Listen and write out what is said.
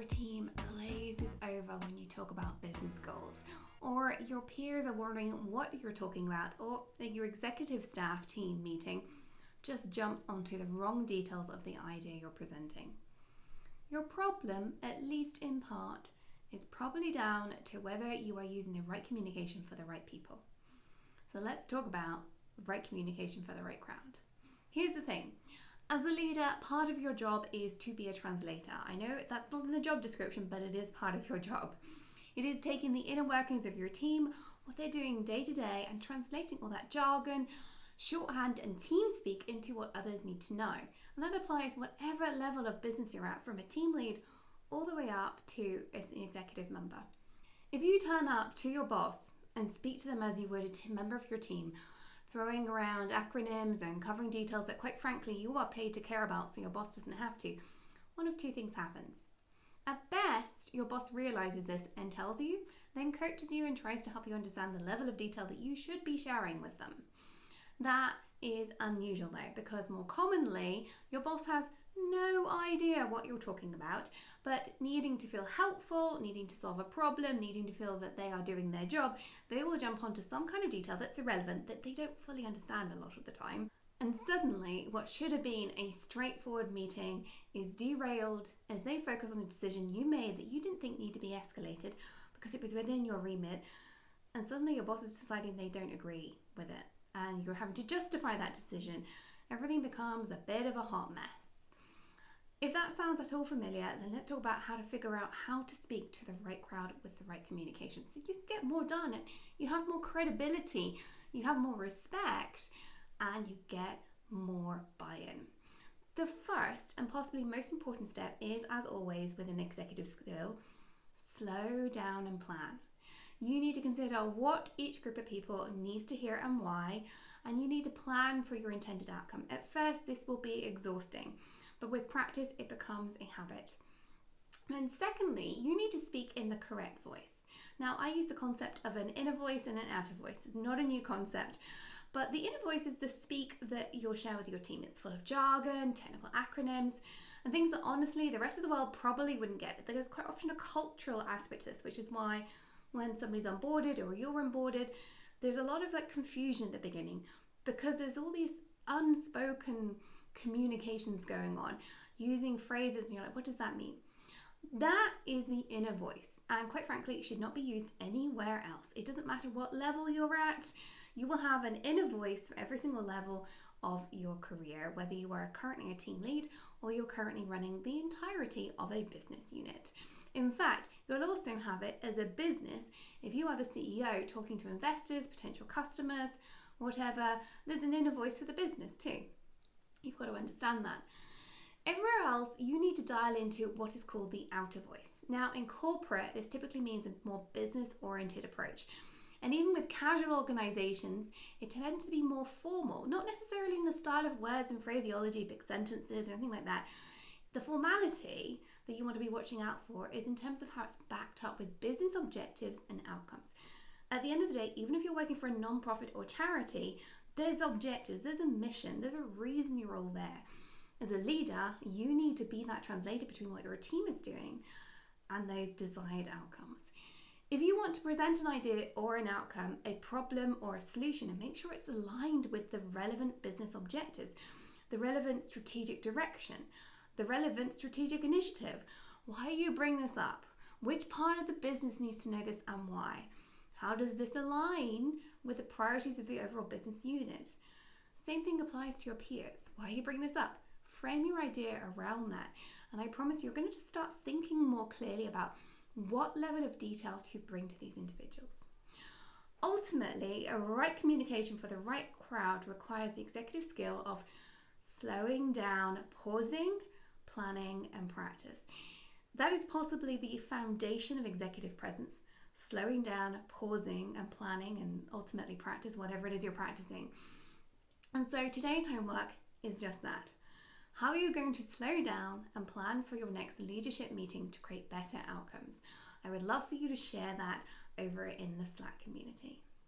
team glazes over when you talk about business goals, or your peers are wondering what you're talking about, or your executive staff team meeting just jumps onto the wrong details of the idea you're presenting. Your problem, at least in part, is probably down to whether you are using the right communication for the right people. So let's talk about right communication for the right crowd. Here's the thing. As a leader, part of your job is to be a translator. I know that's not in the job description, but it is part of your job. It is taking the inner workings of your team, what they're doing day to day, and translating all that jargon, shorthand, and team speak into what others need to know. And that applies whatever level of business you're at, from a team lead all the way up to an executive member. If you turn up to your boss and speak to them as you would a member of your team, throwing around acronyms and covering details that, quite frankly, you are paid to care about so your boss doesn't have to, one of two things happens. At best, your boss realizes this and tells you, then coaches you and tries to help you understand the level of detail that you should be sharing with them. That is unusual though, because more commonly, your boss has no idea what you're talking about, but needing to feel helpful, needing to solve a problem, needing to feel that they are doing their job, they will jump onto some kind of detail that's irrelevant, that they don't fully understand a lot of the time. And suddenly, what should have been a straightforward meeting is derailed as they focus on a decision you made that you didn't think needed to be escalated because it was within your remit, and suddenly your boss is deciding they don't agree with it, and you're having to justify that decision. Everything becomes a bit of a hot mess. If that sounds at all familiar, then let's talk about how to figure out how to speak to the right crowd with the right communication so you can get more done and you have more credibility, you have more respect, and you get more buy-in. The first and possibly most important step is, as always with an executive skill, slow down and plan. You need to consider what each group of people needs to hear and why, and you need to plan for your intended outcome. At first, this will be exhausting, but with practice, it becomes a habit. And secondly, you need to speak in the correct voice. Now, I use the concept of an inner voice and an outer voice. It's not a new concept, but the inner voice is the speak that you'll share with your team. It's full of jargon, technical acronyms, and things that honestly the rest of the world probably wouldn't get. There's quite often a cultural aspect to this, which is why when somebody's onboarded or you're onboarded, there's a lot of confusion at the beginning because there's all these unspoken communications going on, using phrases, and you're like, what does that mean? That is the inner voice, and quite frankly, it should not be used anywhere else. It doesn't matter what level you're at, you will have an inner voice for every single level of your career, whether you are currently a team lead or you're currently running the entirety of a business unit. In fact, you'll also have it as a business. If you are the CEO talking to investors, potential customers, whatever, there's an inner voice for the business too. You've got to understand that. Everywhere else, you need to dial into what is called the outer voice. Now, in corporate, this typically means a more business-oriented approach. And even with casual organizations, it tends to be more formal, not necessarily in the style of words and phraseology, big sentences, or anything like that. The formality that you want to be watching out for is in terms of how it's backed up with business objectives and outcomes. At the end of the day, even if you're working for a non-profit or charity, there's objectives, there's a mission, there's a reason you're all there. As a leader, you need to be that translator between what your team is doing and those desired outcomes. If you want to present an idea or an outcome, a problem or a solution, and make sure it's aligned with the relevant business objectives, the relevant strategic direction, the relevant strategic initiative. Why you bring this up? Which part of the business needs to know this and why? How does this align with the priorities of the overall business unit? Same thing applies to your peers. Why you bring this up? Frame your idea around that. And I promise you're going to just start thinking more clearly about what level of detail to bring to these individuals. Ultimately, a right communication for the right crowd requires the executive skill of slowing down, pausing, planning, and practice. That is possibly the foundation of executive presence. Slowing down, pausing, and planning, and ultimately practice whatever it is you're practicing. And so today's homework is just that. How are you going to slow down and plan for your next leadership meeting to create better outcomes? I would love for you to share that over in the Slack community.